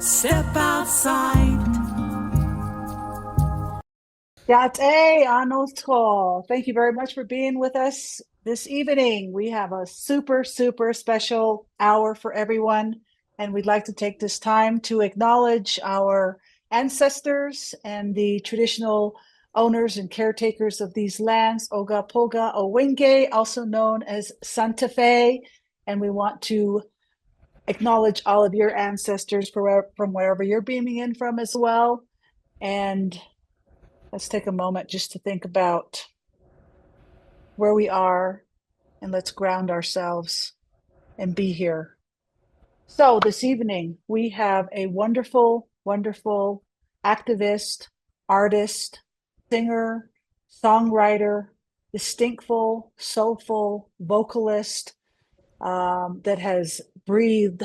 Step outside. Yate Anotro. Thank you very much for being with us this evening. We have a super, super special hour for everyone, and we'd like to take this time to acknowledge our ancestors and the traditional owners and caretakers of these lands, Oga Poga Owenge, also known as Santa Fe. And we want to acknowledge all of your ancestors from wherever you're beaming in from as well. And let's take a moment just to think about where we are and let's ground ourselves and be here. So, this evening, we have a wonderful, wonderful activist, artist, singer, songwriter, distinctful, soulful vocalist that has breathed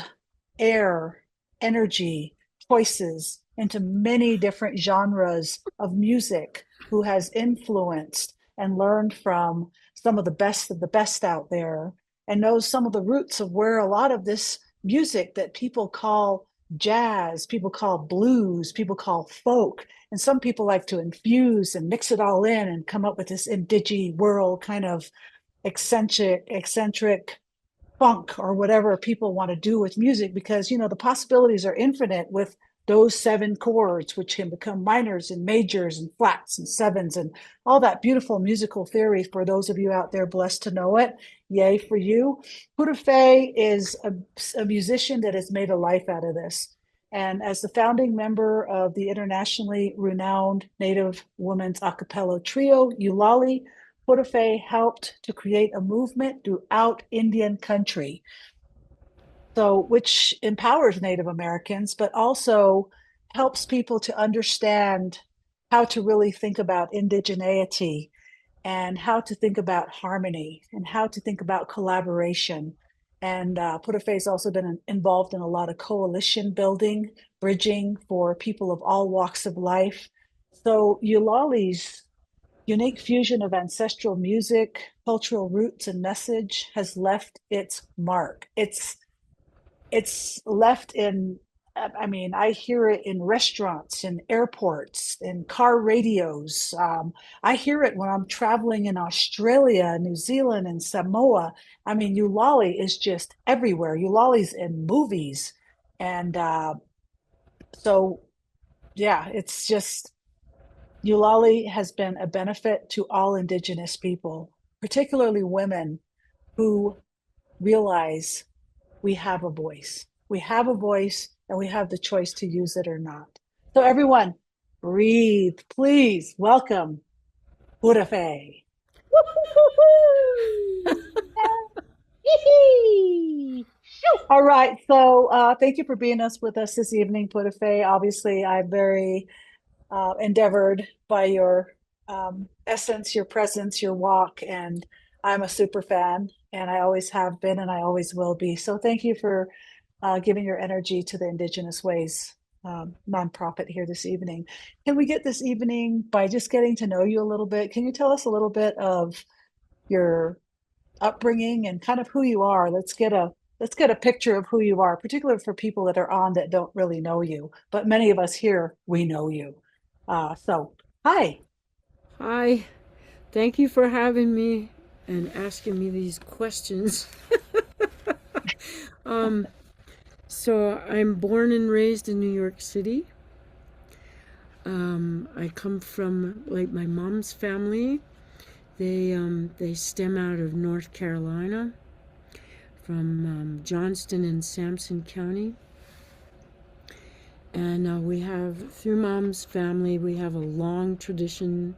air, energy, choices into many different genres of music, who has influenced and learned from some of the best out there, and knows some of the roots of where a lot of this music that people call jazz, people call blues, people call folk, and some people like to infuse and mix it all in and come up with this indige world kind of eccentric funk or whatever people want to do with music, because the possibilities are infinite with those seven chords, which can become minors and majors and flats and sevens and all that beautiful musical theory. For those of you out there blessed to know it, yay for you. Pudafe is a musician that has made a life out of this. And as the founding member of the internationally renowned Native women's a cappella trio, Eulali, Pudafe helped to create a movement throughout Indian country, so which empowers Native Americans, but also helps people to understand how to really think about indigeneity and how to think about harmony and how to think about collaboration. And Pudafe has also been involved in a lot of coalition building, bridging for people of all walks of life. So Eulali's unique fusion of ancestral music, cultural roots, and message has left its mark. It's left in, I mean, I hear it in restaurants, in airports, in car radios. I hear it when I'm traveling in Australia, New Zealand, and Samoa. I mean, Eulali is just everywhere. Eulali's in movies. And so, yeah, it's just Eulali has been a benefit to all Indigenous people, particularly women who realize we have a voice. We have a voice and we have the choice to use it or not. So, everyone, breathe. Please welcome Hurafe. All right. So, thank you for being with us this evening, Pudafe. Obviously, I'm very endeavored by your essence, your presence, your walk, and I'm a super fan, and I always have been, and I always will be. So thank you for giving your energy to the Indigenous Ways nonprofit here this evening. Can we get this evening by just getting to know you a little bit? Can you tell us a little bit of your upbringing and kind of who you are? Let's get a picture of who you are, particularly for people that are on that don't really know you. But many of us here, we know you. So, hi. Hi, thank you for having me and asking me these questions. um, so I'm born and raised in New York City. I come from like my mom's family. They stem out of North Carolina, from Johnston and Sampson County. And we have, through mom's family, we have a long tradition.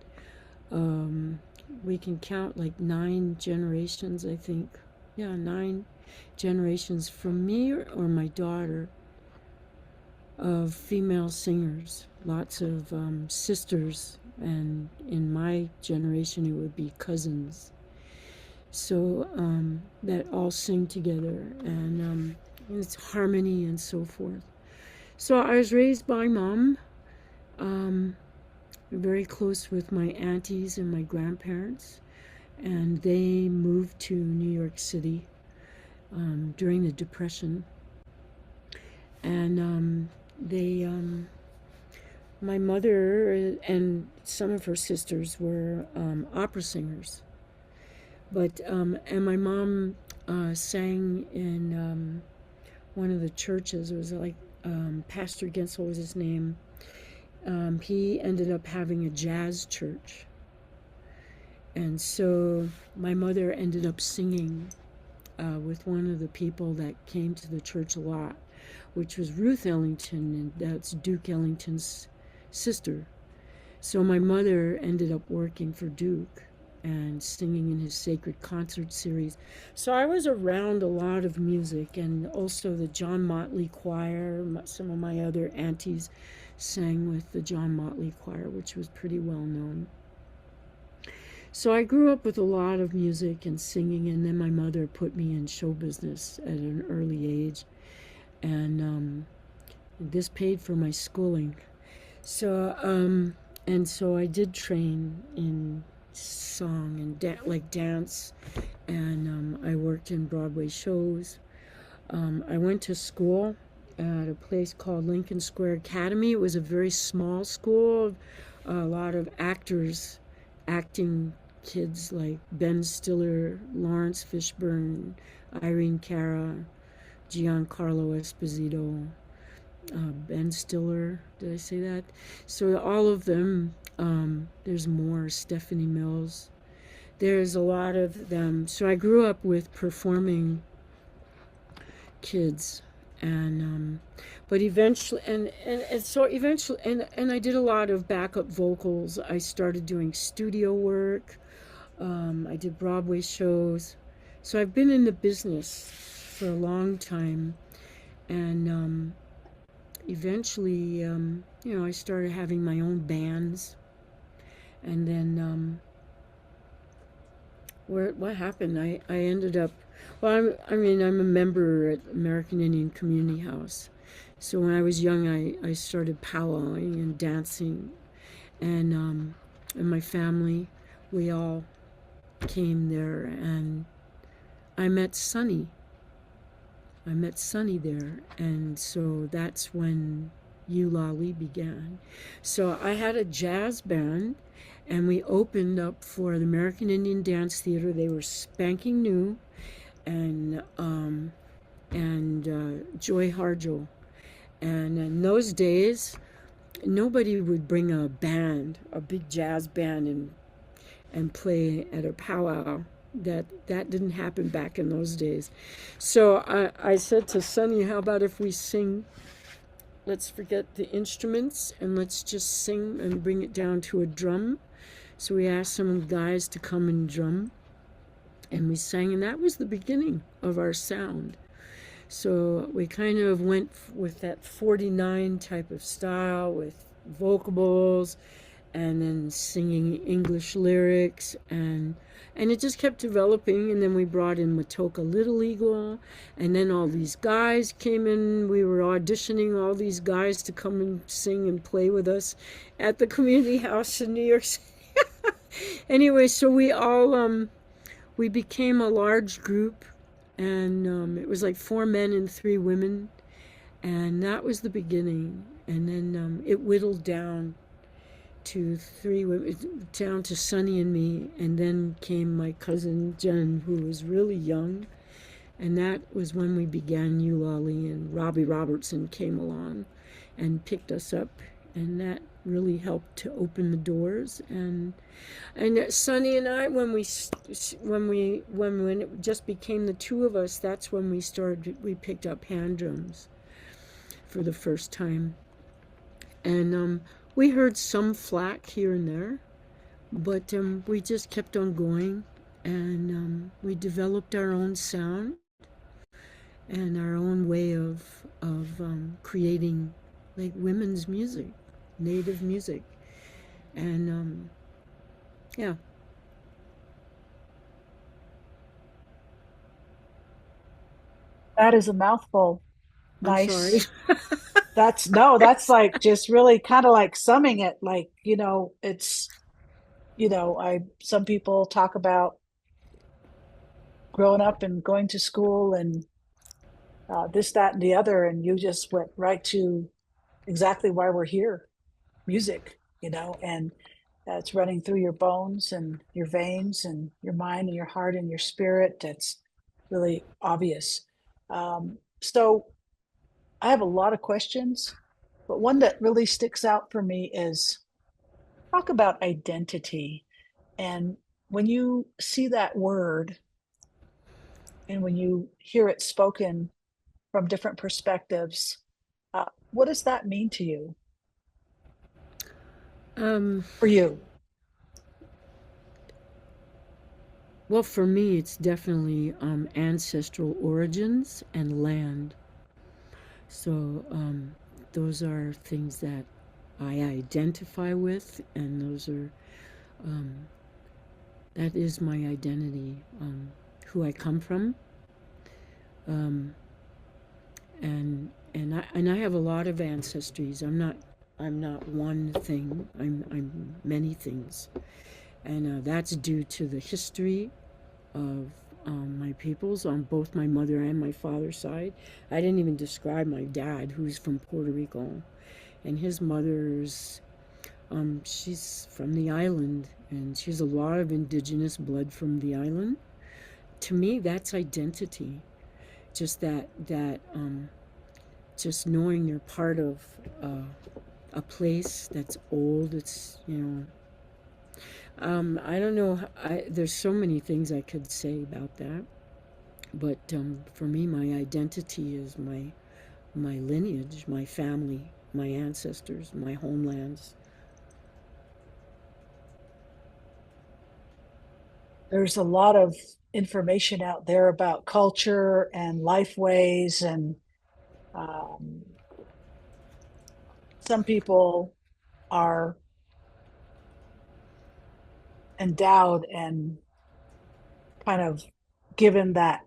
We can count like 9 generations, I think. Yeah, 9 generations from me or my daughter of female singers. Lots of sisters, and in my generation it would be cousins. So that all sing together, and it's harmony and so forth. So I was raised by mom. Very close with my aunties and my grandparents, and they moved to New York City during the Depression. And they my mother and some of her sisters were opera singers, but and my mom sang in one of the churches. It was like Pastor Gensel was his name. He ended up having a jazz church, and so my mother ended up singing with one of the people that came to the church a lot, which was Ruth Ellington, and that's Duke Ellington's sister. So my mother ended up working for Duke and singing in his sacred concert series. So I was around a lot of music, and also the John Motley Choir. Some of my other aunties sang with the John Motley Choir, which was pretty well known. So I grew up with a lot of music and singing, and then my mother put me in show business at an early age, and this paid for my schooling. So and so I did train in song and like dance, and I worked in Broadway shows. I went to school at a place called Lincoln Square Academy. It was a very small school, a lot of actors, acting kids like Ben Stiller, Lawrence Fishburne, Irene Cara, Giancarlo Esposito, Ben Stiller. Did I say that? So all of them. There's more. Stephanie Mills. There's a lot of them. So I grew up with performing kids, and but eventually, and so eventually, and I did a lot of backup vocals. I started doing studio work. I did Broadway shows. So I've been in the business for a long time, and eventually, I started having my own bands, and then what happened? I ended up. Well, I'm a member at American Indian Community House. So when I was young, I started powwowing and dancing, and my family, we all came there, and I met Sonny. I met Sonny there, and so that's when Eulali began. So I had a jazz band, and we opened up for the American Indian Dance Theater. They were spanking new, and Joy Harjo. And in those days, nobody would bring a band, a big jazz band, and play at a powwow. That didn't happen back in those days. So I said to Sonny, how about if we sing? Let's forget the instruments and let's just sing and bring it down to a drum. So we asked some guys to come and drum, and we sang, and that was the beginning of our sound. So we kind of went with that 49 type of style with vocables and then singing English lyrics, and it just kept developing. And then we brought in Matoka Little Eagle, and then all these guys came in. We were auditioning all these guys to come and sing and play with us at the community house in New York City. Anyway, so we became a large group, and it was like 4 men and 3 women, and that was the beginning. And then it whittled down to 3 women, down to Sonny and me, and then came my cousin Jen, who was really young, and that was when we began Eulali, and Robbie Robertson came along and picked us up, and that really helped to open the doors. And Sonny and I, when it just became the 2 of us, that's when we picked up hand drums for the first time. And we heard some flack here and there, but we just kept on going, and we developed our own sound and our own way of creating like women's music, native music, and yeah. That is a mouthful. I'm sorry. Nice. That's no, that's like just really kind of like summing it. Like, it's, some people talk about growing up and going to school and this, that, and the other, and you just went right to exactly why we're here, music, and it's running through your bones and your veins and your mind and your heart and your spirit. That's really obvious. So I have a lot of questions, but one that really sticks out for me is talk about identity. And when you see that word and when you hear it spoken from different perspectives, what does that mean to you, Um, for you? well, for me, it's definitely ancestral origins and land. So those are things that I identify with, and um, that is my identity, who I come from, um, and I have a lot of ancestries. I'm not one thing. I'm many things, and that's due to the history of my peoples on both my mother and my father's side. I didn't even describe my dad, who's from Puerto Rico, and his mother's she's from the island, and she has a lot of indigenous blood from the island. To me, that's identity. Just just knowing you're part of a place that's old. I don't know. There's so many things I could say about that, but for me, my identity is my lineage, my family, my ancestors, my homelands. There's a lot of information out there about culture and life ways, and um, some people are endowed and kind of given that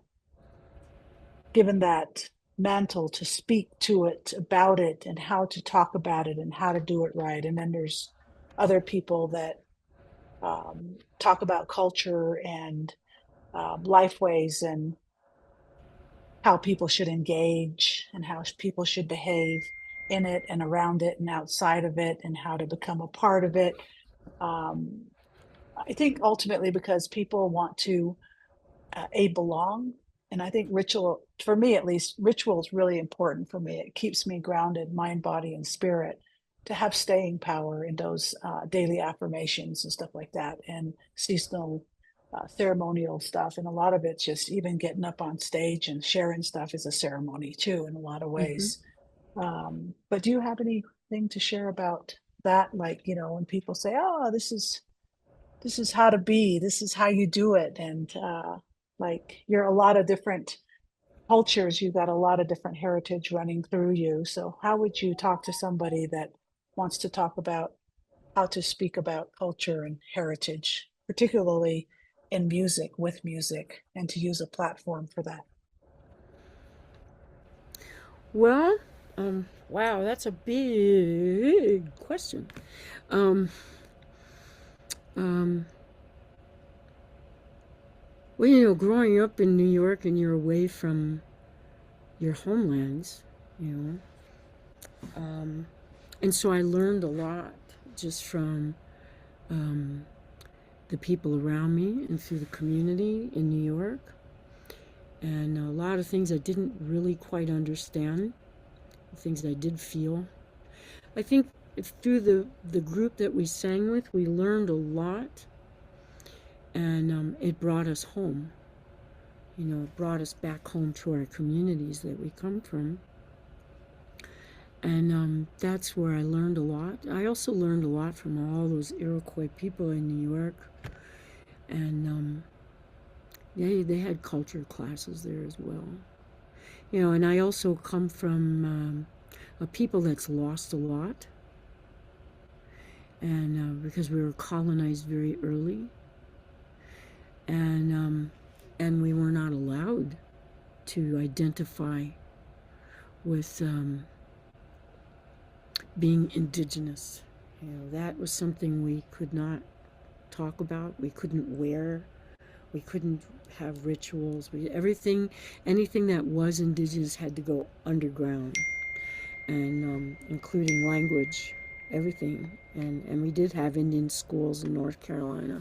given that mantle to speak to it, about it, and how to talk about it and how to do it right. And then there's other people that talk about culture and life ways and how people should engage and how people should behave in it and around it and outside of it and how to become a part of it. Um, I think ultimately because people want to belong. And I think ritual, for me at least, ritual is really important for me. It keeps me grounded, mind, body, and spirit, to have staying power in those daily affirmations and stuff like that, and seasonal ceremonial stuff. And a lot of it's just even getting up on stage and sharing stuff is a ceremony too, in a lot of Hmm. ways. But do you have anything to share about that? Like, when people say, oh, this is how to be, this is how you do it, and like, you're a lot of different cultures, you've got a lot of different heritage running through you. So how would you talk to somebody that wants to talk about how to speak about culture and heritage, particularly in music, with music, and to use a platform for that? Well, wow, that's a big question. Um, um, well, growing up in New York and you're away from your homelands, you know, um, and so I learned a lot just from um, the people around me and through the community in New York, and a lot of things I didn't really quite understand, things that I did feel. I think through the group that we sang with, we learned a lot, and it brought us home. It brought us back home to our communities that we come from. And that's where I learned a lot. I also learned a lot from all those Iroquois people in New York. And they had culture classes there as well. And I also come from a people that's lost a lot. And because we were colonized very early. And we were not allowed to identify with being indigenous. That was something we could not talk about. We couldn't wear. We couldn't have rituals. Anything that was indigenous had to go underground. and including language, everything. And we did have Indian schools in North Carolina.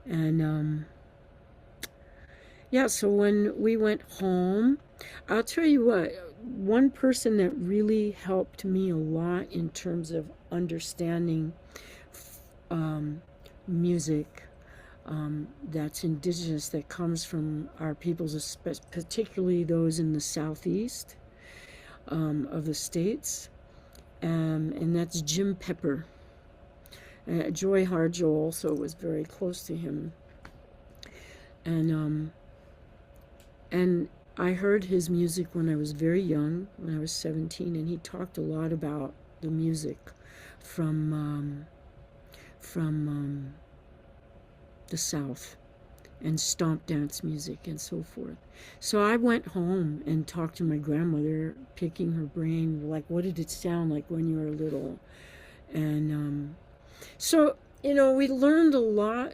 And yeah, so when we went home, I'll tell you what, one person that really helped me a lot in terms of understanding um, music that's indigenous, that comes from our peoples, particularly those in the southeast of the states, and that's Jim Pepper. Joy Harjo also was very close to him, and and I heard his music when I was very young, when I was 17, and he talked a lot about the music from from the South, and stomp dance music and so forth. So I went home and talked to my grandmother, picking her brain, like, what did it sound like when you were little? And so, we learned a lot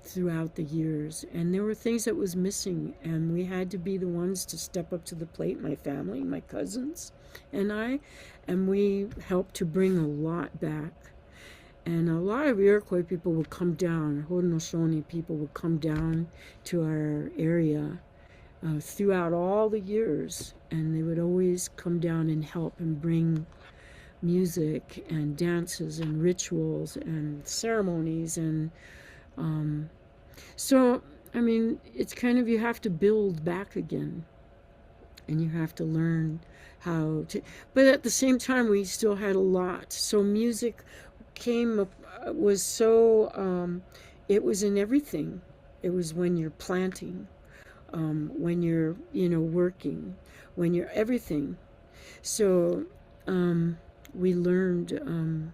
throughout the years, and there were things that was missing, and we had to be the ones to step up to the plate, my family, my cousins, and I, and we helped to bring a lot back. And a lot of Iroquois people would come down, Haudenosaunee people would come down to our area throughout all the years, and they would always come down and help and bring music and dances and rituals and ceremonies. And so, I mean, it's kind of, you have to build back again, and you have to learn how to, but at the same time, we still had a lot. So music came was so it was in everything. It was when you're planting, when you're working, when you're everything. So we learned,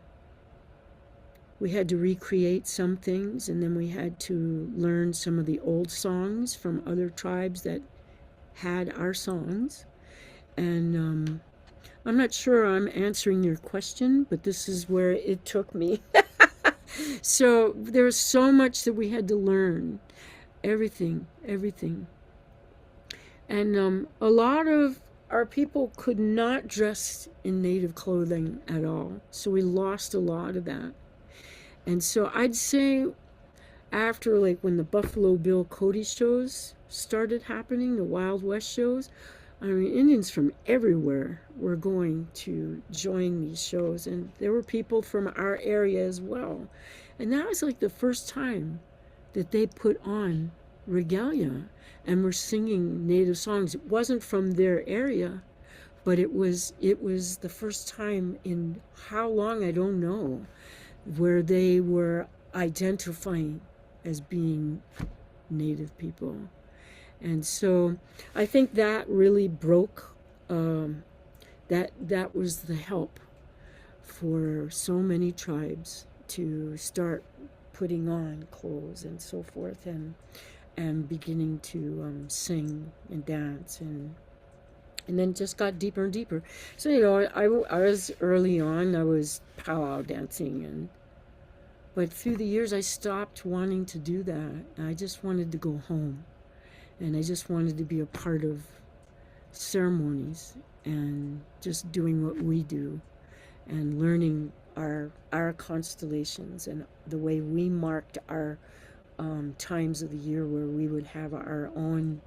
we had to recreate some things, and then we had to learn some of the old songs from other tribes that had our songs. And I'm not sure I'm answering your question, but this is where it took me. So there's so much that we had to learn. Everything, everything. And a lot of our people could not dress in native clothing at all. So we lost a lot of that. And so I'd say after, like, when the Buffalo Bill Cody shows started happening, the Wild West shows, I mean, Indians from everywhere were going to join these shows, and there were people from our area as well. And that was like the first time that they put on regalia and were singing native songs. It wasn't from their area, but it was the first time in how long, I don't know, where they were identifying as being native people. And so I think that really broke, that was the help for so many tribes to start putting on clothes and so forth, and beginning to sing and dance, and then just got deeper and deeper. So I was early on, I was powwow dancing, but through the years I stopped wanting to do that. I just wanted to go home. And I just wanted to be a part of ceremonies and just doing what we do and learning our constellations and the way we marked our times of the year, where we would have our own.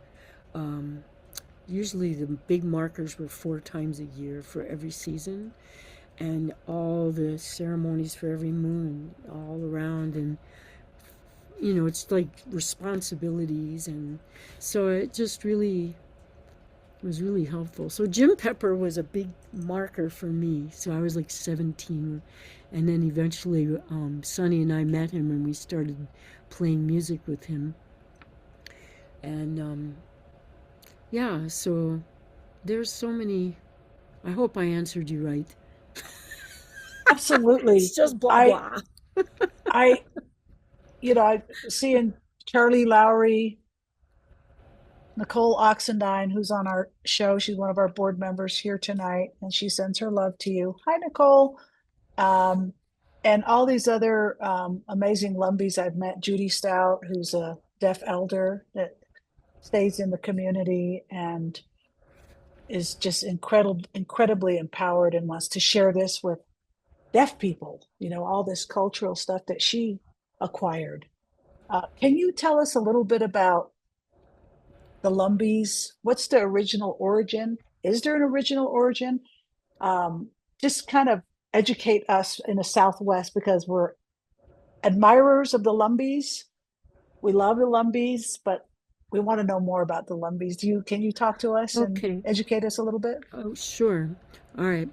Usually, the big markers were 4 times a year for every season, and all the ceremonies for every moon all around. And it's like responsibilities, and so it just really was really helpful. So Jim Pepper was a big marker for me. So I was like 17, and then eventually Sonny and I met him, and we started playing music with him. And yeah, so there's so many. I hope I answered you right. Absolutely. It's just blah I, blah. I, I seeing Charlie Lowry, Nicole Oxendine, who's on our show. She's one of our board members here tonight, and she sends her love to you. Hi, Nicole. Um, and all these other amazing Lumbies I've met. Judy Stout, who's a deaf elder that stays in the community, and is just incredibly empowered and wants to share this with deaf people, all this cultural stuff that she acquired. Can you tell us a little bit about the Lumbees? What's the original origin? Is there an original origin? Just kind of educate us in the Southwest because we're admirers of the Lumbees. We love the Lumbees, but we want to know more about the Lumbees. Can you talk to us and Okay. educate us a little bit? Oh, sure. All right.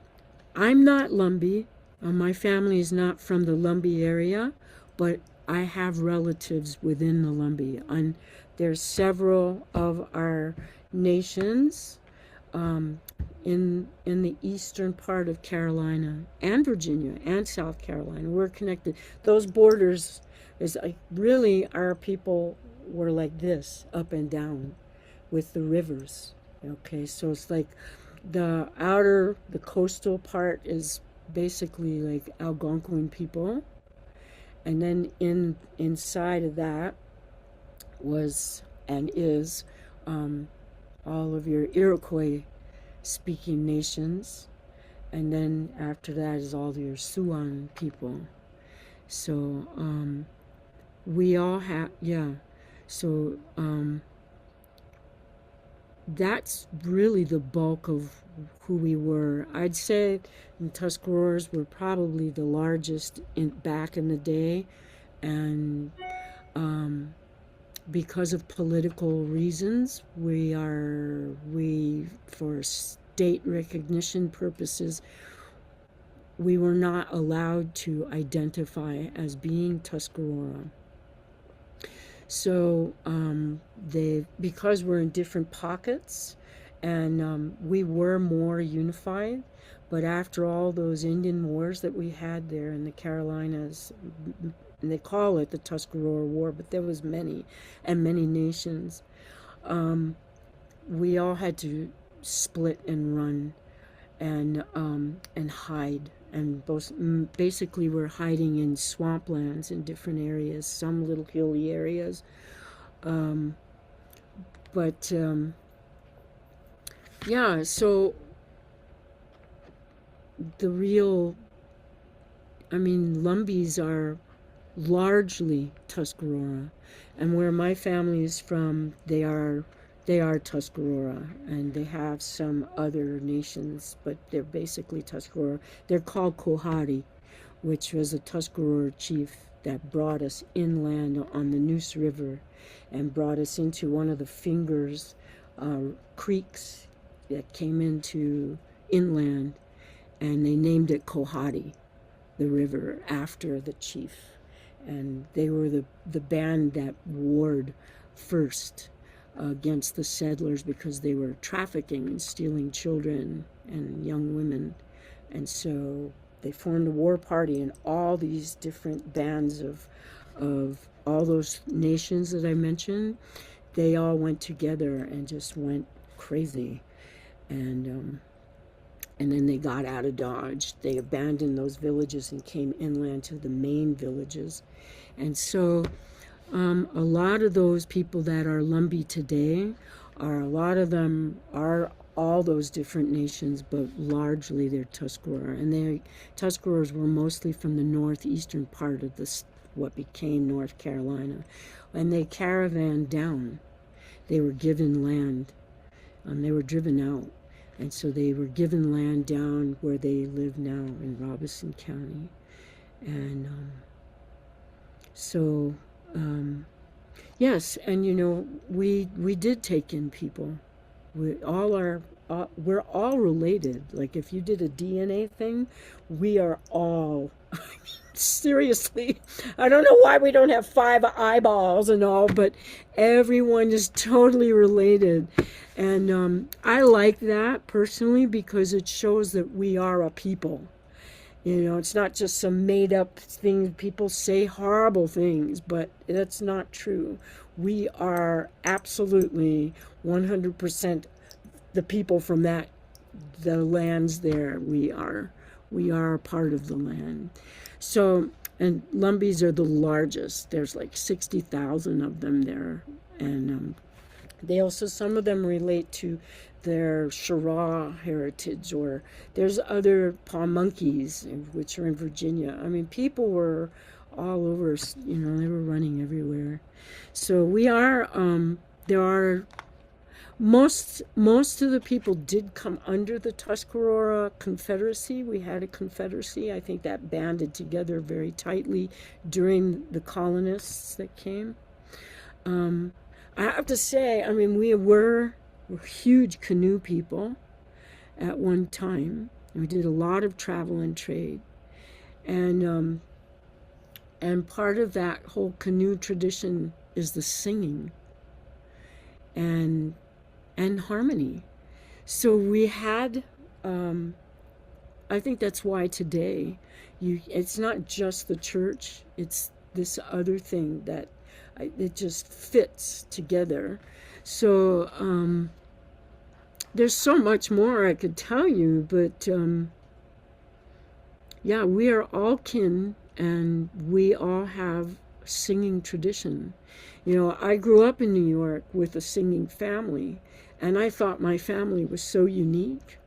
I'm not Lumbee. My family is not from the Lumbee area, but I have relatives within the Lumbee. And there's several of our nations in the eastern part of Carolina and Virginia and South Carolina. We're connected. Those borders is like really our people were like this, up and down, with the rivers. Okay, so it's like the coastal part is basically like Algonquin people, and then inside of that was and is all of your Iroquois speaking nations, and then after that is all your Siouan people. So we all have, yeah. So that's really the bulk of who we were. I'd say the Tuscaroras were probably the largest back in the day, and because of political reasons, we for state recognition purposes, we were not allowed to identify as being Tuscarora. So because we're in different pockets, and we were more unified, but after all those Indian wars that we had there in the Carolinas, and they call it the Tuscarora War, but there was many nations. We all had to split and run and hide. And basically, we're hiding in swamplands in different areas, some little hilly areas. But yeah, so Lumbees are largely Tuscarora, and where my family is from, they are Tuscarora, and they have some other nations, but they're basically Tuscarora. They're called Kohari, which was a Tuscarora chief that brought us inland on the Neuse River and brought us into one of the fingers creeks that came into inland, and they named it Kohari, the river, after the chief. And they were the band that warred first against the settlers because they were trafficking and stealing children and young women. And so they formed a war party, and all these different bands of all those nations that I mentioned, they all went together and just went crazy. And then they got out of Dodge. They abandoned those villages and came inland to the main villages. And so a lot of those people that are Lumbee today a lot of them are all those different nations, but largely they're Tuscarora. And Tuscaroras were mostly from the northeastern part of what became North Carolina. And they caravanned down. They were given land. They were driven out. And so they were given land down where they live now in Robeson County. And yes, and we did take in people. We're all related. Like if you did a DNA thing, we are all seriously. I don't know why we don't have 5 eyeballs and all, but everyone is totally related. And I like that personally because it shows that we are a people. It's not just some made up thing. People say horrible things, but that's not true. We are absolutely 100% the people from the lands there. We are a part of the land. So, and Lumbees are the largest. There's like 60,000 of them there. And They also, some of them relate to their Shira heritage, or there's other paw monkeys, which are in Virginia. I mean, people were all over, they were running everywhere. So there are, most of the people did come under the Tuscarora Confederacy. We had a confederacy. I think that banded together very tightly during the colonists that came. Um, I have to say, I mean, we're huge canoe people at one time. We did a lot of travel and trade, and part of that whole canoe tradition is the singing and harmony. So we had, I think that's why today, it's not just the church; it's this other thing that it just fits together. So there's so much more I could tell you, but yeah, we are all kin, and we all have singing tradition. I grew up in New York with a singing family, and I thought my family was so unique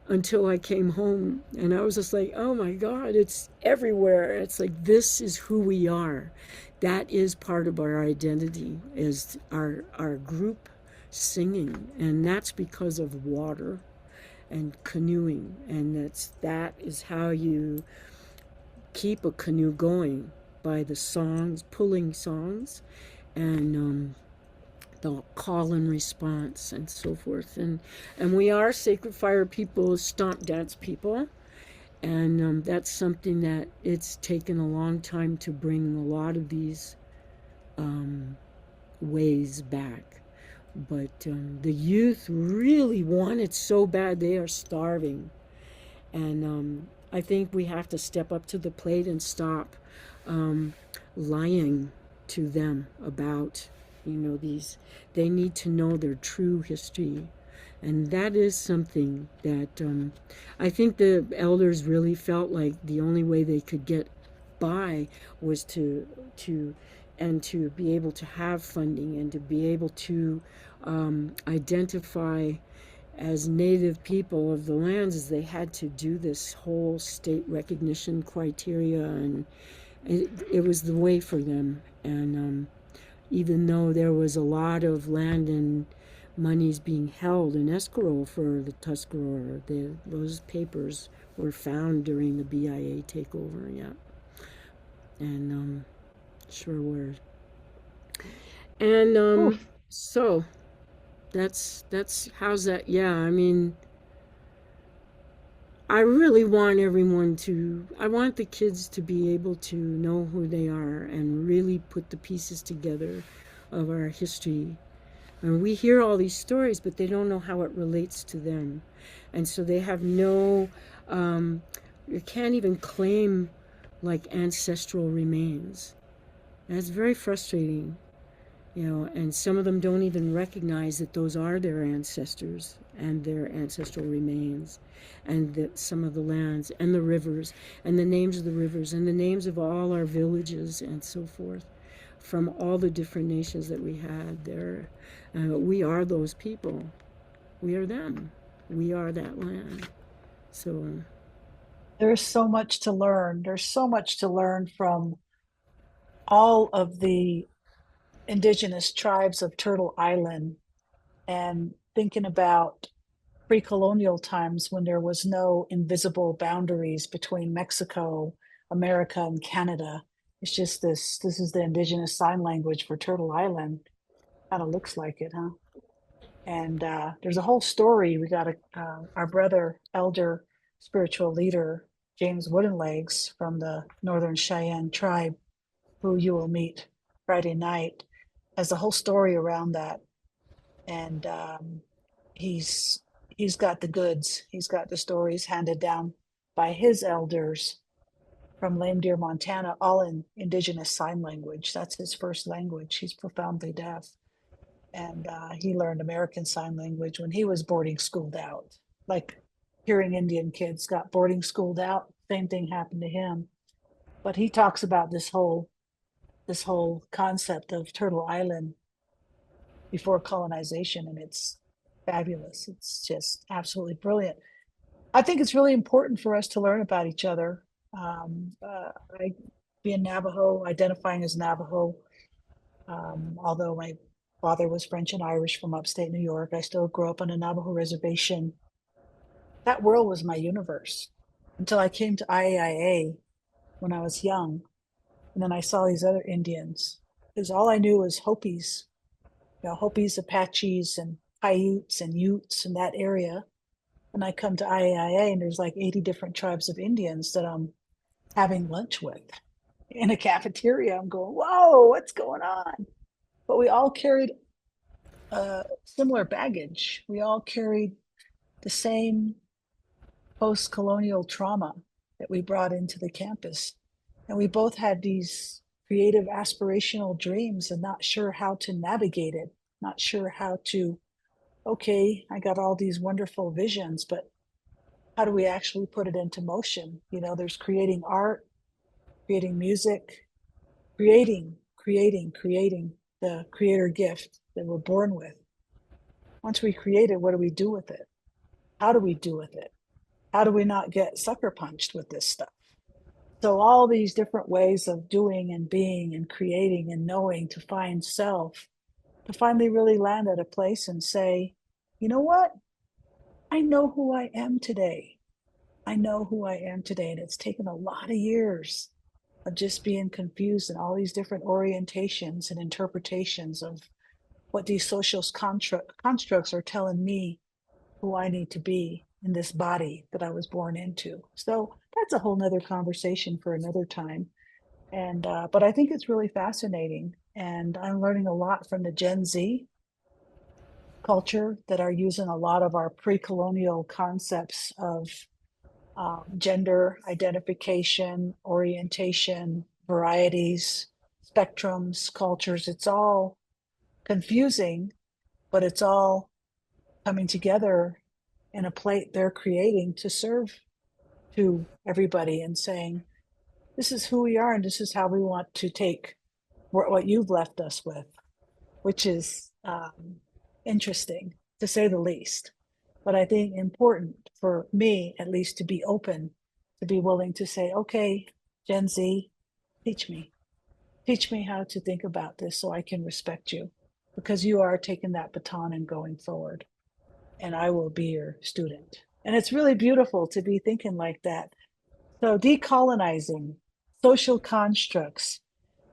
until I came home, and I was just like, oh my God, it's everywhere. It's like, this is who we are. That is part of our identity, is our group singing, and that's because of water and canoeing, and that is how you keep a canoe going, by the songs, pulling songs, and the call and response, and so forth. And we are sacred fire people, stomp dance people, and that's something that it's taken a long time to bring a lot of these ways back. But the youth really want it so bad, they are starving. And I think we have to step up to the plate and stop um, lying to them about, these. They need to know their true history. And that is something that I think the elders really felt like the only way they could get by was to be able to have funding, and to be able to identify as native people of the lands, as they had to do this whole state recognition criteria, and it was the way for them. And even though there was a lot of land and monies being held in escrow for the Tuscarora, those papers were found during the BIA takeover, yeah, and sure were. And Oof. so that's how's that? Yeah, I mean, I really want I want the kids to be able to know who they are and really put the pieces together of our history. And we hear all these stories, but they don't know how it relates to them. And so they have you can't even claim like ancestral remains. And it's very frustrating. And some of them don't even recognize that those are their ancestors and their ancestral remains, and that some of the lands and the rivers and the names of the rivers and the names of all our villages and so forth, from all the different nations that we had there. We are those people. We are them. We are that land. So, There's so much to learn. There's so much to learn from all of the indigenous tribes of Turtle Island, and thinking about pre-colonial times when there was no invisible boundaries between Mexico, America, and Canada. It's just this is the indigenous sign language for Turtle Island. Kind of looks like it, huh? And there's a whole story. We got our brother, elder spiritual leader, James Woodenlegs from the Northern Cheyenne tribe, who you will meet Friday night, has a whole story around that. And he's he's got the goods. He's got the stories handed down by his elders from Lame Deer, Montana, all in indigenous sign language. That's his first language. He's profoundly deaf. And he learned American Sign Language when he was boarding schooled out. Like hearing Indian kids got boarding schooled out, same thing happened to him. But he talks about this whole concept of Turtle Island before colonization, and it's fabulous. It's just absolutely brilliant. I think it's really important for us to learn about each other. I being Navajo, identifying as Navajo, although my father was French and Irish from upstate New York, I still grew up on a Navajo reservation. That world was my universe until I came to IAIA when I was young. And then I saw these other Indians because all I knew was Hopis, Hopis, Apaches, and Paiutes and Utes in that area. And I come to IAIA and there's like 80 different tribes of Indians that I'm having lunch with in a cafeteria. I'm going, whoa, what's going on? But we all carried similar baggage. We all carried the same post-colonial trauma that we brought into the campus. And we both had these creative aspirational dreams and not sure how to navigate it, not sure how to, okay, I got all these wonderful visions, but how do we actually put it into motion? There's creating art, creating music, creating the creator gift that we're born with. Once we create it, what do we do with it? How do we do with it? How do we not get sucker punched with this stuff? So all these different ways of doing and being and creating and knowing to find self, to finally really land at a place and say, you know what? I know who I am today. I know who I am today. And it's taken a lot of years of just being confused in all these different orientations and interpretations of what these social constructs are telling me who I need to be in this body that I was born into. So that's a whole nother conversation for another time. And but I think it's really fascinating. And I'm learning a lot from the Gen Z culture that are using a lot of our pre-colonial concepts of gender identification, orientation, varieties, spectrums, cultures. It's all confusing, but it's all coming together in a plate they're creating to serve to everybody and saying, this is who we are and this is how we want to take what you've left us with, which is interesting to say the least. But I think important for me, at least, to be open, to be willing to say, okay, Gen Z, teach me. Teach me how to think about this so I can respect you, because you are taking that baton and going forward, and I will be your student. And it's really beautiful to be thinking like that. So, decolonizing social constructs.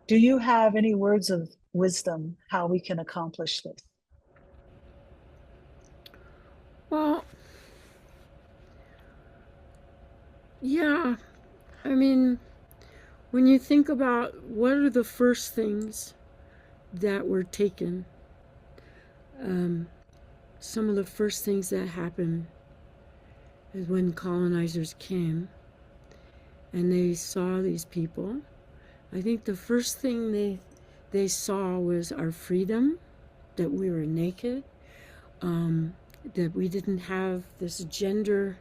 Do you have any words of wisdom how we can accomplish this? Well, yeah, I mean, when you think about what are the first things that were taken, some of the first things that happened is when colonizers came and they saw these people. I think the first thing they saw was our freedom, that we were naked, that we didn't have this gender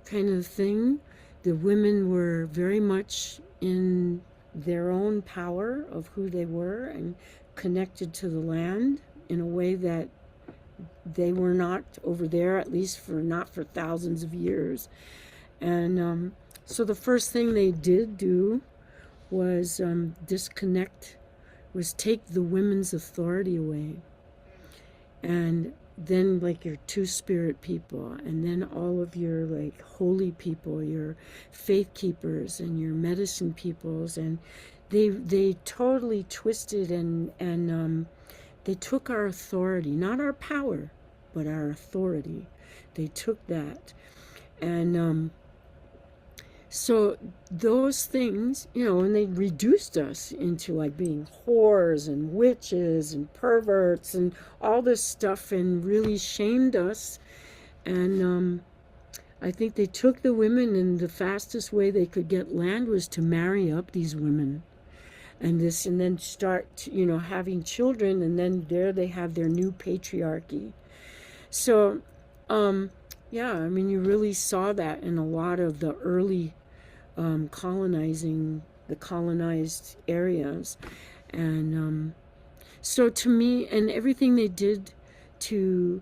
kind of thing. The women were very much in their own power of who they were and connected to the land in a way that they were not over there, at least not for thousands of years. And so the first thing they did do was disconnect, was take the women's authority away. And then like your two-spirit people, and then all of your like holy people, your faith keepers and your medicine peoples, and they totally twisted and they took our authority, not our power, but our authority. They took that. And so those things, and they reduced us into like being whores and witches and perverts and all this stuff and really shamed us. And I think they took the women, and the fastest way they could get land was to marry up these women. And then start, having children, and then there they have their new patriarchy. So, yeah, I mean, you really saw that in a lot of the early colonizing the colonized areas. And So to me, and everything they did to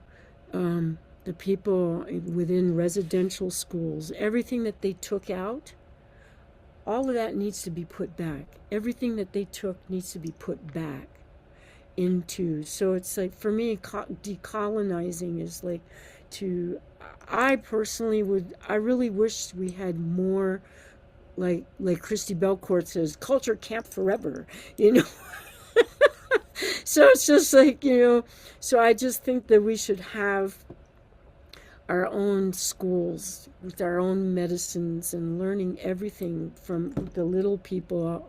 the people within residential schools, everything that they took out, all of that needs to be put back. Everything that they took needs to be put back into. So it's like, for me, decolonizing is like to, I personally would, I really wish we had more, like Christy Belcourt says, culture camp forever, you know. So it's just like, so I just think that we should have our own schools with our own medicines and learning everything from the little people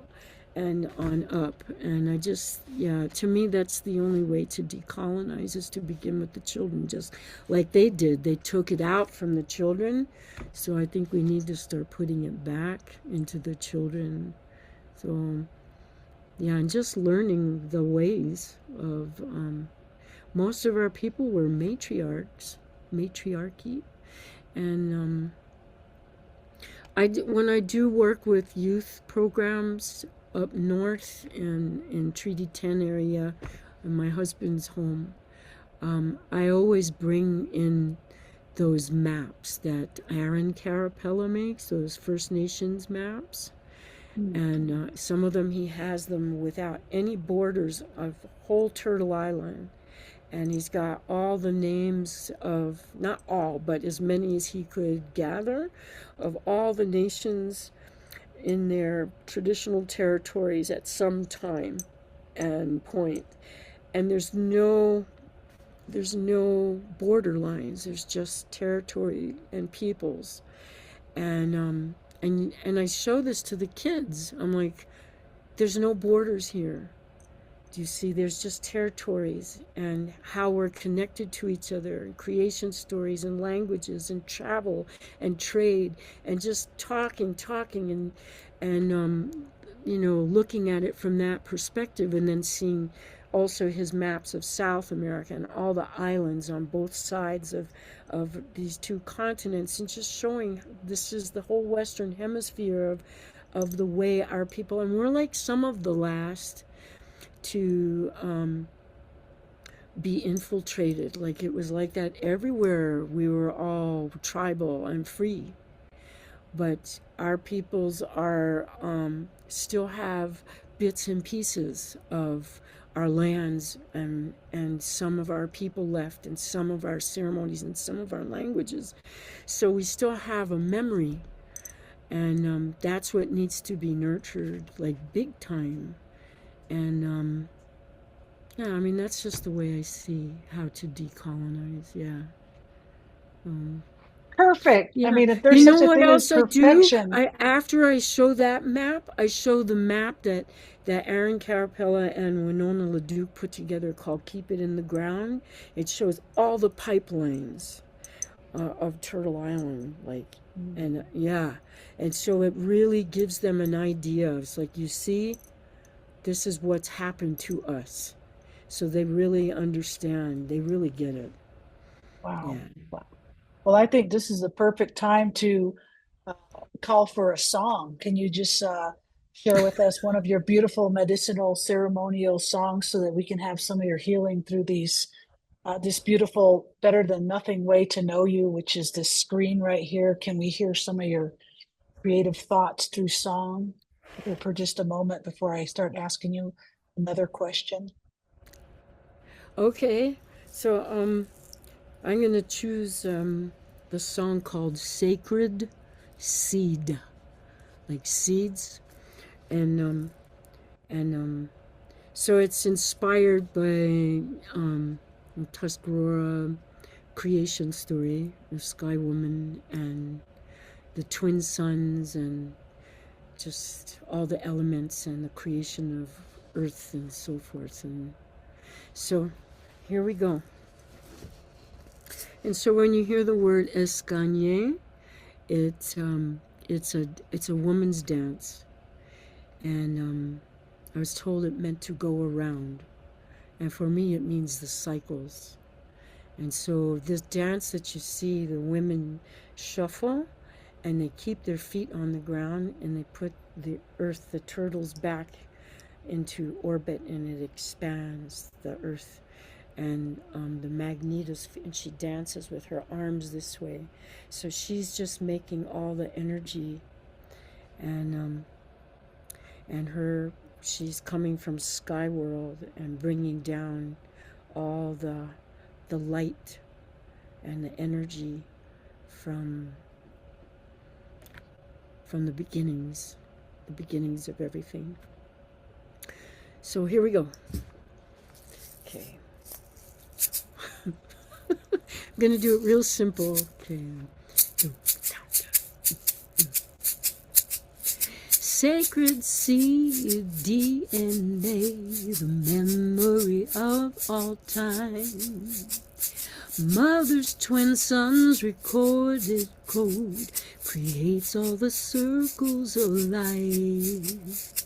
and on up. And I just, yeah, to me, that's the only way to decolonize, is to begin with the children, just like they did. They took it out from the children. So I think we need to start putting it back into the children. So, yeah, and just learning the ways of, most of our people were matriarchy. And when I do work with youth programs up north in Treaty 10 area, in my husband's home, I always bring in those maps that Aaron Carapella makes, those First Nations maps. And some of them, he has them without any borders of whole Turtle Island. And he's got all the names of, not all, but as many as he could gather, of all the nations in their traditional territories at some time and point. And there's no border lines. There's just territory and peoples. And I show this to the kids. I'm like, there's no borders here. Do you see? There's just territories and how we're connected to each other, and creation stories and languages and travel and trade and just talking and looking at it from that perspective, and then seeing also his maps of South America and all the islands on both sides of these two continents, and just showing this is the whole Western Hemisphere of the way our people, and we're like some of the last to be infiltrated. Like it was like that everywhere. We were all tribal and free, but our peoples are still have bits and pieces of our lands, and some of our people left, and some of our ceremonies, and some of our languages. So we still have a memory, and that's what needs to be nurtured, like big time. And yeah, I mean, that's just the way I see how to decolonize. Yeah. Perfect. I Yeah. mean, if You there's know such a what thing as else I do? perfection, After I show that map, I show the map that Aaron Carapella and Winona LaDuke put together, called Keep It in the Ground. It shows all the pipelines of Turtle Island, like, and yeah. And so it really gives them an idea. It's like, you see, this is what's happened to us. So they really understand. They really get it. wow. Yeah. Wow. Well, I think this is the perfect time to uh, call for a song. Can you just share with us one of your beautiful medicinal ceremonial songs so that we can have some of your healing through this beautiful better than nothing way to know you, which is this screen right here? Can we hear some of your creative thoughts through song for just a moment before I start asking you another question? Okay. So I'm gonna choose the song called "Sacred Seed," like seeds, and so it's inspired by Tuscarora creation story of Sky Woman and the twin suns, and just all the elements and the creation of earth and so forth. And so here we go. And so when you hear the word escalier, it's a woman's dance, and I was told it meant to go around, and for me it means the cycles. And so this dance that you see, the women shuffle, and they keep their feet on the ground, and they put the earth, the turtles, back into orbit, and it expands the earth, and the magnetosphere, and she dances with her arms this way. So she's just making all the energy, and and her she's coming from sky world and bringing down all the light and the energy from the beginnings of everything. So here we go. Okay. I'm going to do it real simple. Okay. Sacred seed DNA, the memory of all time. Mother's twin sons recorded code creates all the circles of life.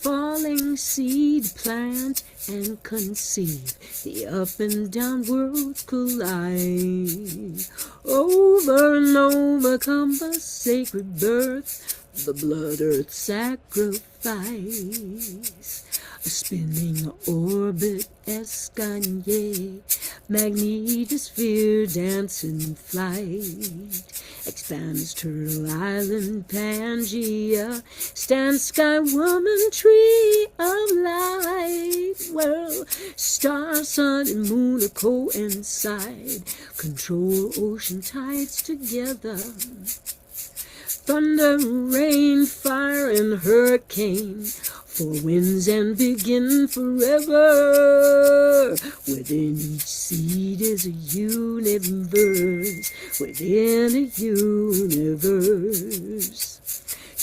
Falling seed, plant and conceive, the up and down worlds collide. Over and over come the sacred birth, the blood earth sacrifice. A spinning orbit, escalier, magnetosphere dancing flight. Expands Turtle Island, Pangea, stands Sky Woman, tree of light. Well, star, sun, and moon are coincide, control ocean tides together. Thunder, rain, fire, and hurricane, four winds and begin forever. Within each seed is a universe, within a universe.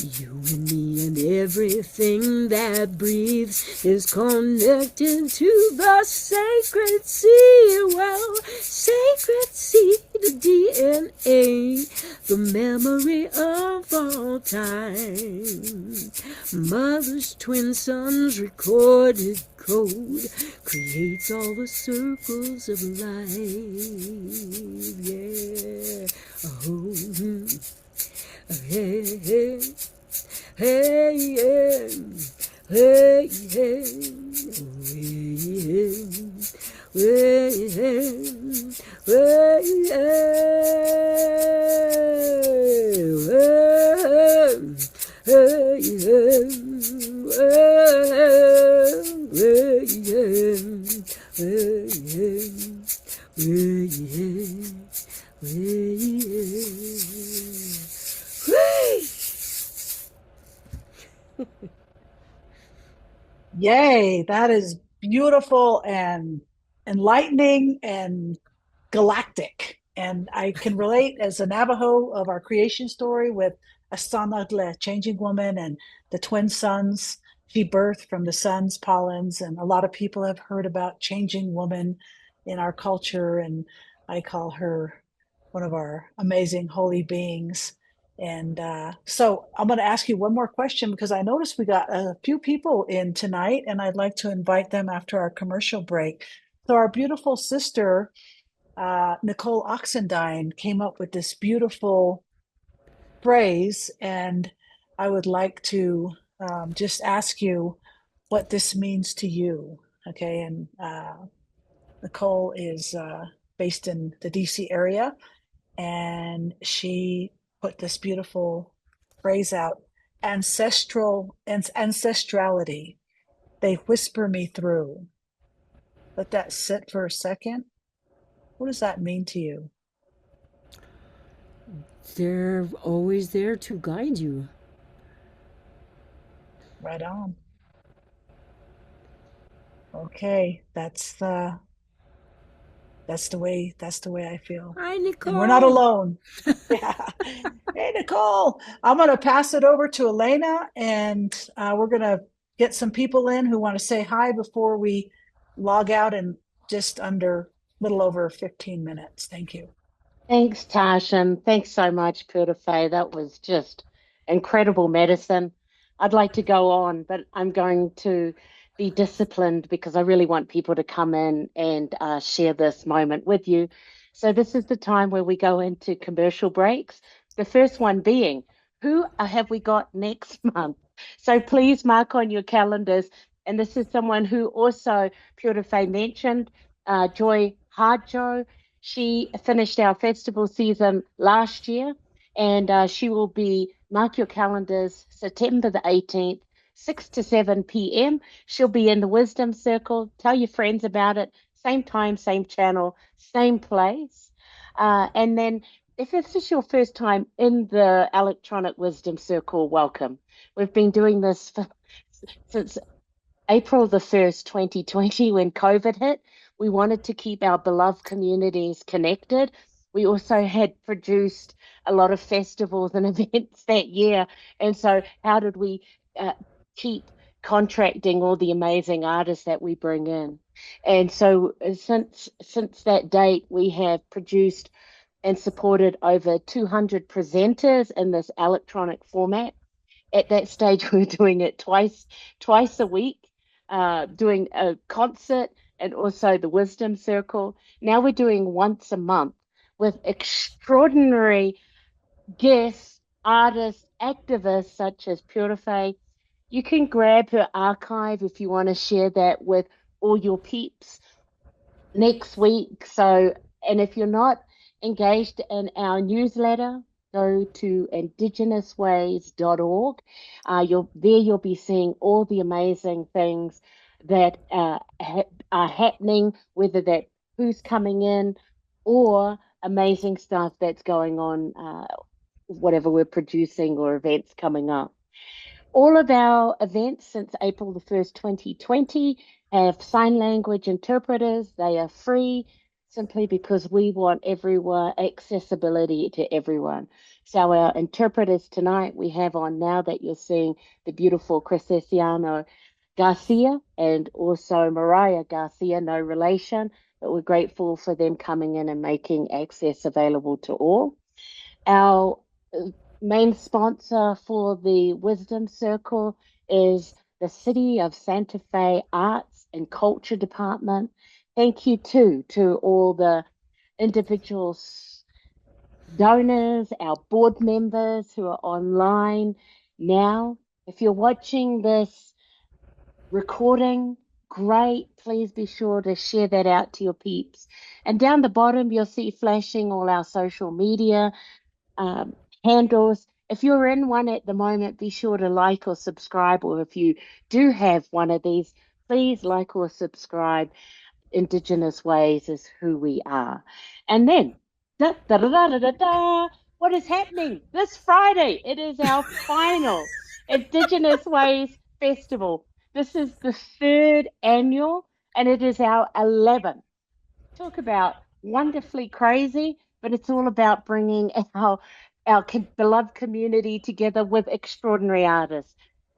You and me and everything that breathes is connected to the sacred seed. Well, sacred seed, the DNA, the memory of all time. Mother's twin sons recorded code creates all the circles of life. Yeah. Oh. Hey, hey, hey, yeah. Hey, hey, hey, Yay, that is beautiful and enlightening and galactic. And I can relate as a Navajo of our creation story with Astanagle, changing woman, and the twin suns she birthed from the sun's pollens. And a lot of people have heard about changing woman in our culture. And I call her one of our amazing holy beings. And so I'm going to ask you one more question because I noticed we got a few people in tonight, and I'd like to invite them after our commercial break. So, our beautiful sister, Nicole Oxendine, came up with this beautiful phrase, and I would like to just ask you what this means to you. Okay. And Nicole is based in the DC area, and she put this beautiful phrase out: ancestrality. They whisper me through. Let that sit for a second. What does that mean to you? They're always there to guide you. Right on. Okay, that's the way I feel. Hi, Nicole. And we're not alone. Yeah. Hey, Nicole. I'm going to pass it over to Elena, and we're going to get some people in who want to say hi before we log out in just under a little over 15 minutes. Thank you. Thanks, Tash, and thanks so much, Kurtafe. That was just incredible medicine. I'd like to go on, but I'm going to be disciplined because I really want people to come in and share this moment with you. So this is the time where we go into commercial breaks. The first one being, who have we got next month? So please mark on your calendars. And this is someone who also Purify mentioned, Joy Harjo. She finished our festival season last year, and she will be, mark your calendars, September the 18th, 6 to 7 p.m. She'll be in the Wisdom Circle. Tell your friends about it. Same time, same channel, same place. And then if this is your first time in the Electronic Wisdom Circle, welcome. We've been doing this since April the 1st, 2020, when COVID hit. We wanted to keep our beloved communities connected. We also had produced a lot of festivals and events that year. And so, how did we keep contracting all the amazing artists that we bring in? And so, since that date, we have produced and supported over 200 presenters in this electronic format. At that stage, we were doing it twice a week, doing a concert and also the Wisdom Circle. Now we're doing once a month with extraordinary guests, artists, activists such as Purify. You can grab her archive if you want to share that with all your peeps next week. So, and if you're not engaged in our newsletter, go to IndigenousWays.org. You'll be seeing all the amazing things that are happening, whether that who's coming in or amazing stuff that's going on, whatever we're producing or events coming up. All of our events since April the 1st, 2020 have sign language interpreters. They are free simply because we want everyone accessibility to everyone. So our interpreters tonight we have on now that you're seeing the beautiful Crescesiano Garcia and also Mariah Garcia, no relation, but we're grateful for them coming in and making access available to all. Our main sponsor for the Wisdom Circle is the City of Santa Fe Arts and Culture Department. Thank you too to all the individuals, donors, our board members who are online now. If you're watching this recording, great. Please be sure to share that out to your peeps. And down the bottom, you'll see flashing all our social media handles. If you're in one at the moment, be sure to like or subscribe, or if you do have one of these, please like or subscribe. Indigenous Ways is who we are. And then, what is happening this Friday? It is our final Indigenous Ways Festival. This is the 3rd annual, and it is our 11th. Talk about wonderfully crazy, but it's all about bringing our beloved community together with extraordinary artists.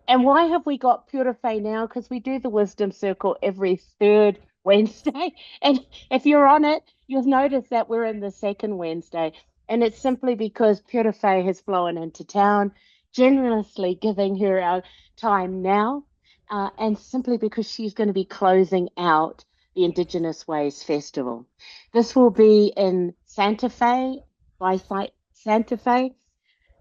And why have we got Purify now? Because we do the Wisdom Circle every 3rd Wednesday. And if you're on it, you'll notice that we're in the 2nd Wednesday. And it's simply because Purify has flown into town, generously giving her our time now, and simply because she's going to be closing out the Indigenous Ways Festival. This will be in Santa Fe, by Santa Fe.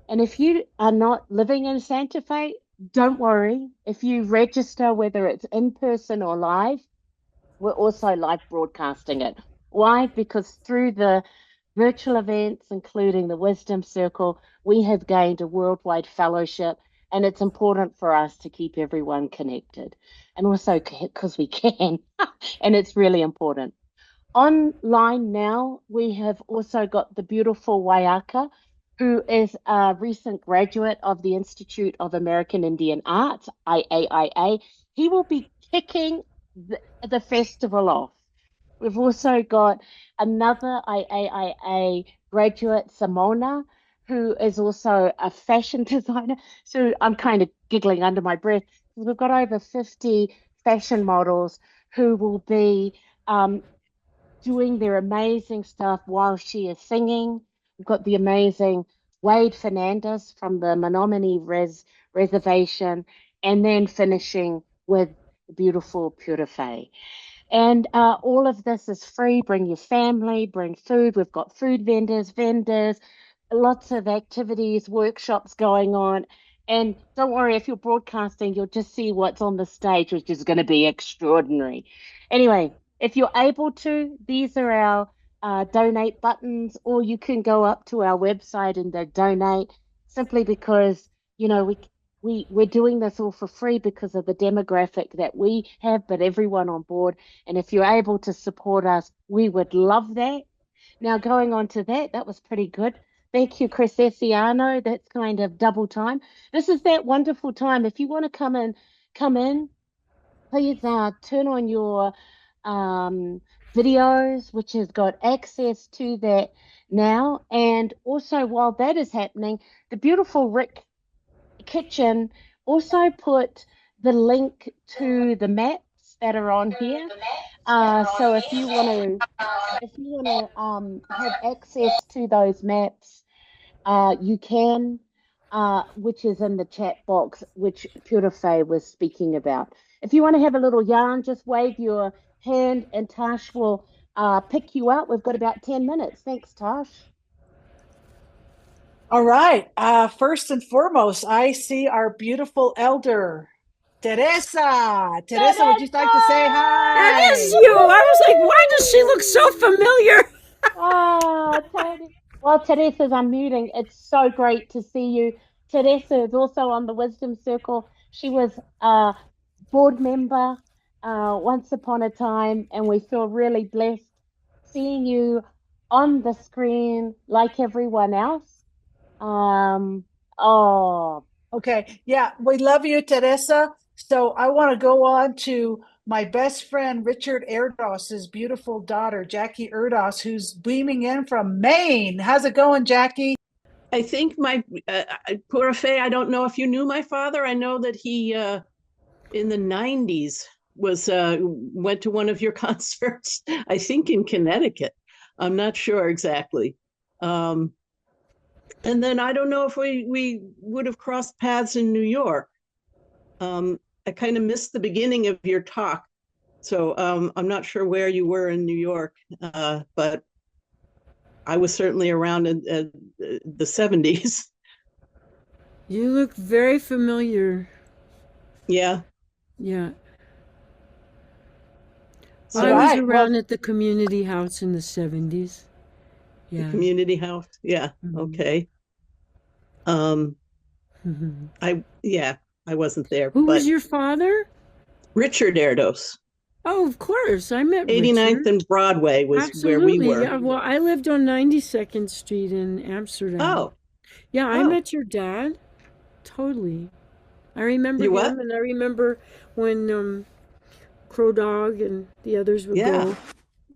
And if you are not living in Santa Fe, don't worry. If you register, whether it's in person or live, we're also live broadcasting it. Why? Because through the virtual events, including the Wisdom Circle, we have gained a worldwide fellowship, and it's important for us to keep everyone connected. And also because we can, and it's really important. Online now, we have also got the beautiful Wayaka, who is a recent graduate of the Institute of American Indian Arts, IAIA. He will be kicking the festival off. We've also got another IAIA graduate, Simona, who is also a fashion designer. So I'm kind of giggling under my breath because we've got over 50 fashion models who will be doing their amazing stuff while she is singing. We've got the amazing Wade Fernandez from the Menominee Reservation, and then finishing with the beautiful Purify. And all of this is free. Bring your family, bring food. We've got food vendors, lots of activities, workshops going on. And don't worry, if you're broadcasting, you'll just see what's on the stage, which is going to be extraordinary. Anyway, if you're able to, these are our donate buttons, or you can go up to our website and donate simply because, we're doing this all for free because of the demographic that we have, but everyone on board. And if you're able to support us, we would love that. Now, going on to that was pretty good. Thank you, Chris Essiano. That's kind of double time. This is that wonderful time. If you want to come in, please turn on your videos, which has got access to that now. And also, while that is happening, the beautiful Rick Kitchen also put the link to the maps that are on here. So if you want to have access to those maps, you can, which is in the chat box, which Purify was speaking about. If you want to have a little yarn, just wave your hand and Tash will pick you up. We've got about 10 minutes. Thanks, Tash. All right. First and foremost, I see our beautiful elder, Teresa. Teresa, would you like to say hi? That is you. I was like, why does she look so familiar? Well, Teresa's unmuting. It's so great to see you. Teresa is also on the Wisdom Circle. She was a board member once upon a time, and we feel really blessed seeing you on the screen like everyone else. Okay. Yeah, we love you, Teresa. So I want to go on to my best friend, Richard Erdos's beautiful daughter, Jackie Erdos, who's beaming in from Maine. How's it going, Jackie? I think my Purify, I don't know if you knew my father. I know that he in the 90s went to one of your concerts, I think in Connecticut. I'm not sure exactly. And then I don't know if we would have crossed paths in New York. I kind of missed the beginning of your talk. So I'm not sure where you were in New York, but I was certainly around in the 70s. You look very familiar. Yeah. Yeah. So I was around at the community house in the 70s. Yeah. The community house. Yeah. Mm-hmm. Okay. I wasn't there. Who was your father? Richard Erdos. Oh, of course. I met 89th Richard. and Broadway was Absolutely. where we were. Yeah, well, I lived on 92nd Street in Amsterdam. Oh. Yeah, I met your dad. Totally. I remember him, and I remember when Crow Dog and the others would go.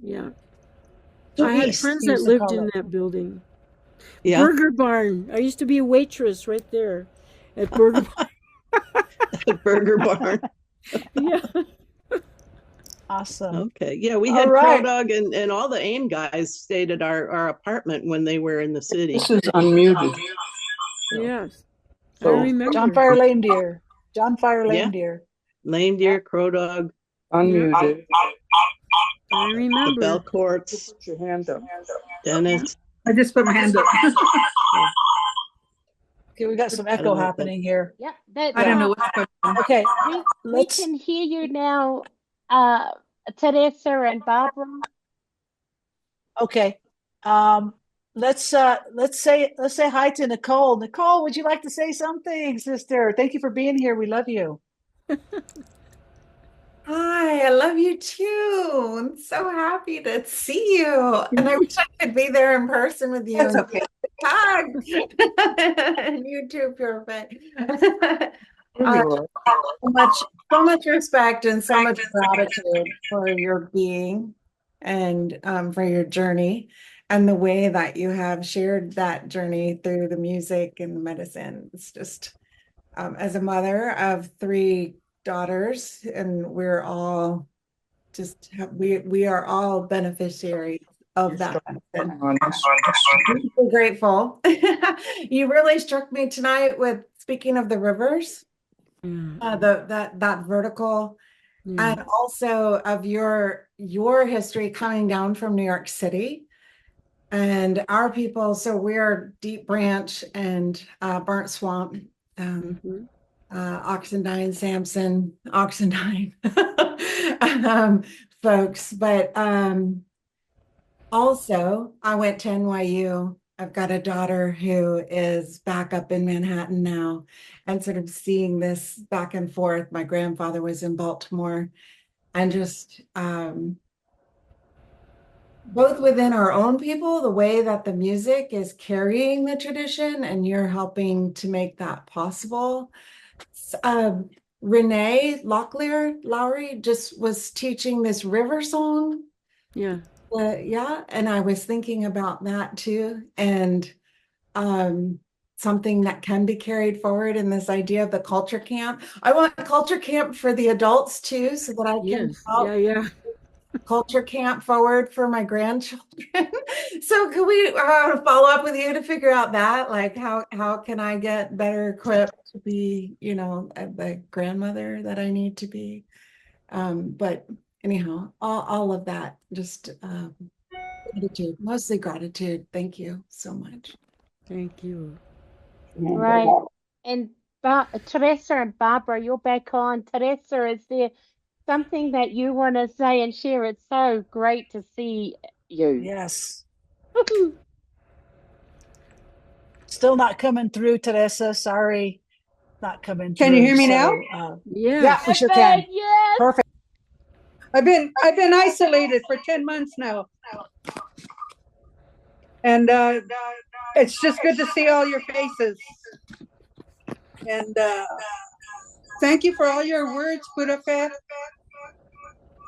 Yeah. I had friends that lived in that building. Yeah. Burger Barn. I used to be a waitress right there at Burger Barn. Burger Barn. Yeah. Awesome. Okay. Yeah, we had Crow Dog and all the AIM guys stayed at our apartment when they were in the city. This is unmuted. Yes. So, I remember. John Fire Lame Deer. Lame Deer, Crow Dog. Unmuted. I remember. The Bell Courts. Put your hand up. Dennis. I just put my hand up. Okay, we got some echo happening here. Yeah, I don't know what's going on. Okay, we can hear you now, Teresa and Barbara. Okay, let's say hi to Nicole. Nicole, would you like to say something, sister? Thank you for being here. We love you. Hi, I love you too. I'm so happy to see you. And I wish I could be there in person with you. That's okay. Hug. And you too, Purify. So much respect and so much gratitude for your being and for your journey and the way that you have shared that journey through the music and the medicine. It's just, as a mother of 3 daughters, and we're all just we are all beneficiaries of that. I'm so grateful. You really struck me tonight with speaking of the rivers, that vertical, and also of your history coming down from New York City and our people. So we're Deep Branch and Burnt Swamp Mhm. Oxendine, Samson, Oxendine folks. But also, I went to NYU. I've got a daughter who is back up in Manhattan now, and sort of seeing this back and forth. My grandfather was in Baltimore, and just both within our own people, the way that the music is carrying the tradition, and you're helping to make that possible. Renee Locklear Lowry just was teaching this river song. Yeah. Yeah, and I was thinking about that too, and something that can be carried forward in this idea of the culture camp. I want a culture camp for the adults too, so that I can Yes. help Yeah. culture camp forward for my grandchildren. So could we follow up with you to figure out that, like how can I get better equipped to be, the grandmother that I need to be? But anyhow, all of that, just gratitude, mostly gratitude. Thank you so much. Thank you. Right. And Teresa and Barbara, you're back on. Teresa, is there something that you want to say and share? It's so great to see you. Yes. Still not coming through, Teresa. Sorry. Not coming through. Can you hear me now? Yes. Yeah, we sure can. Yes. Perfect. I've been isolated for 10 months now. And it's just good to see all your faces. And thank you for all your words, Budafe.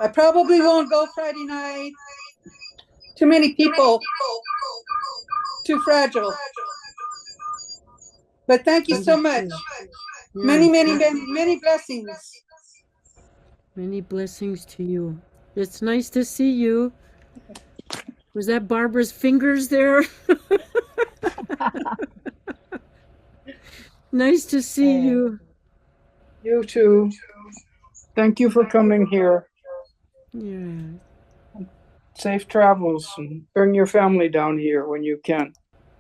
I probably won't go Friday night. Too many people. Too fragile. But thank you so much. Yeah. Many blessings. Many blessings to you. It's nice to see you. Was that Barbara's fingers there? Nice to see you. You too. Thank you for coming here. Yeah. Safe travels, and bring your family down here when you can.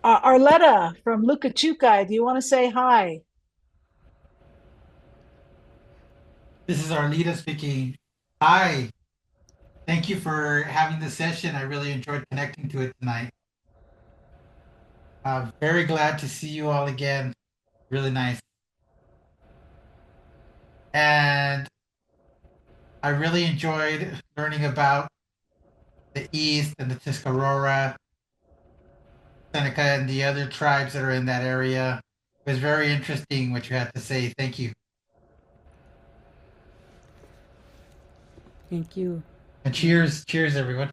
Arletta from Lukachukai, do you want to say hi? This is Arlita speaking. Hi. Thank you for having this session. I really enjoyed connecting to it tonight. Very glad to see you all again. Really nice. And I really enjoyed learning about the East and the Tuscarora, Seneca, and the other tribes that are in that area. It was very interesting what you had to say. Thank you. Thank you. And cheers, everyone.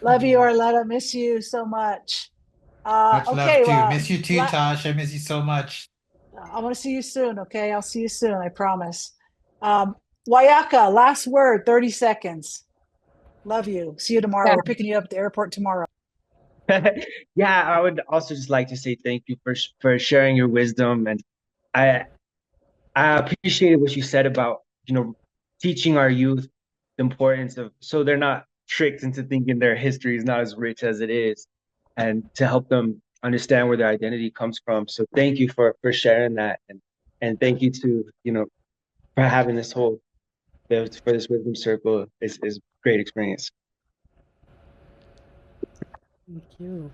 Love you, Arletta. Miss you so much. Much Okay, love too. well, Miss you too, Tosh. I miss you so much. I want to see you soon. Okay, I'll see you soon. I promise. Wayaka, last word, 30 seconds. Love you. See you tomorrow. We're picking you up at the airport tomorrow. Yeah, I would also just like to say thank you for sharing your wisdom, and I appreciated what you said about teaching our youth the importance of, so they're not tricked into thinking their history is not as rich as it is, and to help them understand where their identity comes from. So thank you for sharing that, and thank you to for having this for this wisdom circle. Is great experience. Thank you.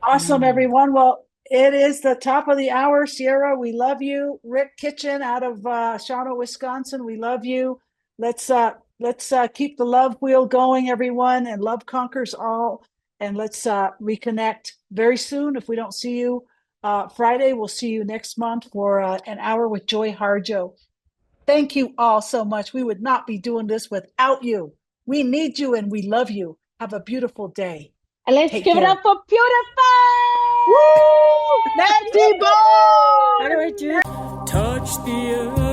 Awesome, everyone. Well, it is the top of the hour. Sierra, we love you. Rick Kitchen out of Shawano, Wisconsin, we love you. Let's keep the love wheel going, everyone, and love conquers all. And let's reconnect very soon. If we don't see you Friday, we'll see you next month for an hour with Joy Harjo. Thank you all so much. We would not be doing this without you. We need you and we love you. Have a beautiful day. And let's Take give it care. up for Beautiful! Woo! Nancy Bone! How do I do it? Touch the earth.